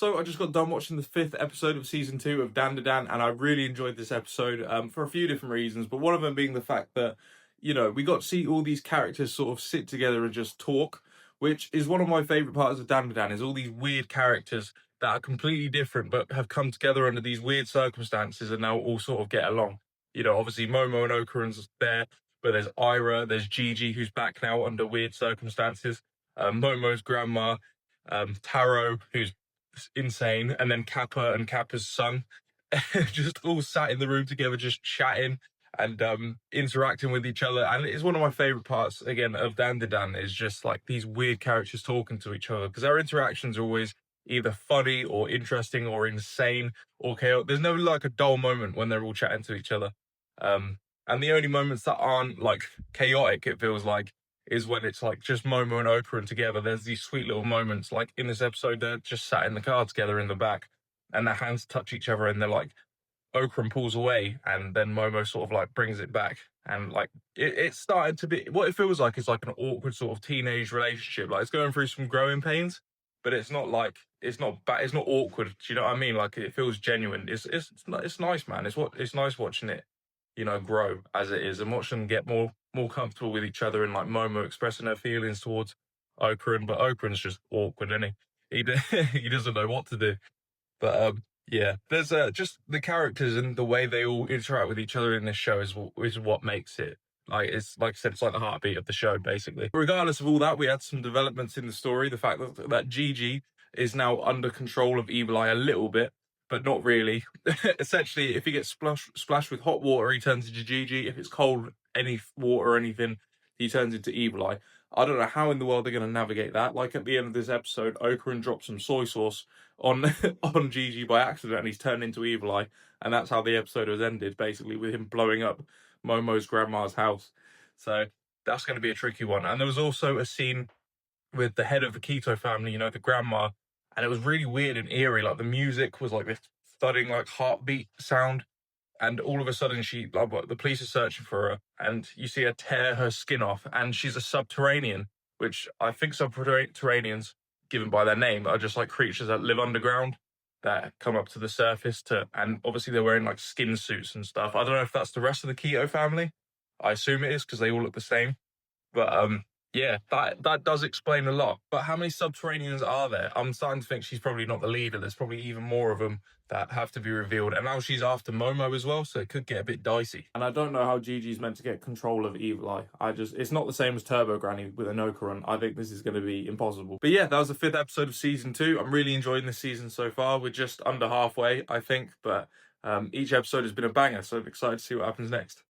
So I just got done watching the 5th episode of season 2 of Dandadan, and I really enjoyed this episode for a few different reasons. But one of them being the fact that we got to see all these characters sort of sit together and just talk, which is one of my favorite parts of Dandadan. Is all these weird characters that are completely different but have come together under these weird circumstances and now all sort of get along. Obviously Momo and Okaran's there, but there's Ira, there's Gigi who's back now under weird circumstances. Momo's grandma, Taro, who's insane, and then Kappa and Kappa's son, just all sat in the room together, just chatting and interacting with each other. And it's one of my favorite parts again of Dandadan is just like these weird characters talking to each other, because their interactions are always either funny or interesting or insane or chaotic. There's never like a dull moment when they're all chatting to each other. And the only moments that aren't like chaotic, it feels like, is when it's like just Momo and Oprah together. There's these sweet little moments, like in this episode, they're just sat in the car together in the back, and their hands touch each other, and they're like, Okran pulls away, and then Momo sort of like brings it back, and like it's starting to be what it feels like is like an awkward sort of teenage relationship. Like it's going through some growing pains, but it's not like it's not bad. It's not awkward. Do you know what I mean? Like it feels genuine. It's nice, man. It's nice watching it, grow as it is, and watch them get more comfortable with each other, and like Momo expressing her feelings towards Okran, but Okran's just awkward, isn't he? He doesn't know what to do. But yeah, there's just the characters and the way they all interact with each other in this show is what makes it. Like it's like I said, it's like the heartbeat of the show, basically. Regardless of all that, we had some developments in the story. The fact that Gigi is now under control of Evil Eye a little bit, but not really. Essentially, if he gets splashed with hot water, he turns into Gigi. If it's cold, any water or anything, he turns into Evil Eye. I don't know how in the world they're going to navigate that. Like at the end of this episode, Okaran drops some soy sauce on on Gigi by accident, and he's turned into Evil Eye, and that's how the episode was ended, basically with him blowing up Momo's grandma's house. So that's going to be a tricky one. And there was also a scene with the head of the Keto family, the grandma, and it was really weird and eerie. Like the music was like this thudding, like heartbeat sound, and all of a sudden the police are searching for her, and you see her tear her skin off, and she's a subterranean, which I think subterraneans, given by their name, are just like creatures that live underground that come up to the surface and obviously they're wearing like skin suits and stuff. I don't know if that's the rest of the Keto family. I assume it is because they all look the same. But yeah, that does explain a lot. But how many subterraneans are there? I'm starting to think she's probably not the leader. There's probably even more of them that have to be revealed. And now she's after Momo as well, so it could get a bit dicey. And I don't know how Gigi's meant to get control of Evil Eye. It's not the same as Turbo Granny with an Okaran. I think this is going to be impossible. But yeah, that was the 5th episode of season 2. I'm really enjoying this season so far. We're just under halfway, I think. But each episode has been a banger, so I'm excited to see what happens next.